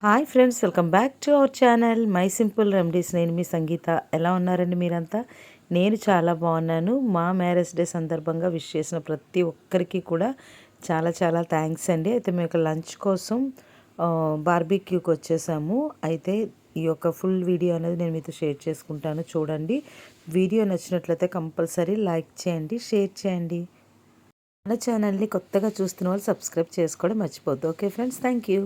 Hi friends, welcome back to our channel my simple remedies. నేను మీ సంగీత. ఎలా ఉన్నారండి మీరంతా? నేను చాలా బాగున్నాను. మా మ్యారేజ్ డే సందర్భంగా విష్ చేసిన ప్రతి ఒక్కరికి కూడా చాలా చాలా థ్యాంక్స్ అండి. అయితే మేము ఒక లంచ్ కోసం బార్బీక్యూకి వచ్చేసాము. అయితే ఈ యొక్క ఫుల్ వీడియో అనేది నేను మీతో షేర్ చేసుకుంటాను, చూడండి. వీడియో నచ్చినట్లయితే కంపల్సరీ లైక్ చేయండి, షేర్ చేయండి. మన ఛానల్ని కొత్తగా చూస్తున్న వాళ్ళు సబ్స్క్రైబ్ చేసుకోవడం మర్చిపోద్దు. Okay friends, thank you.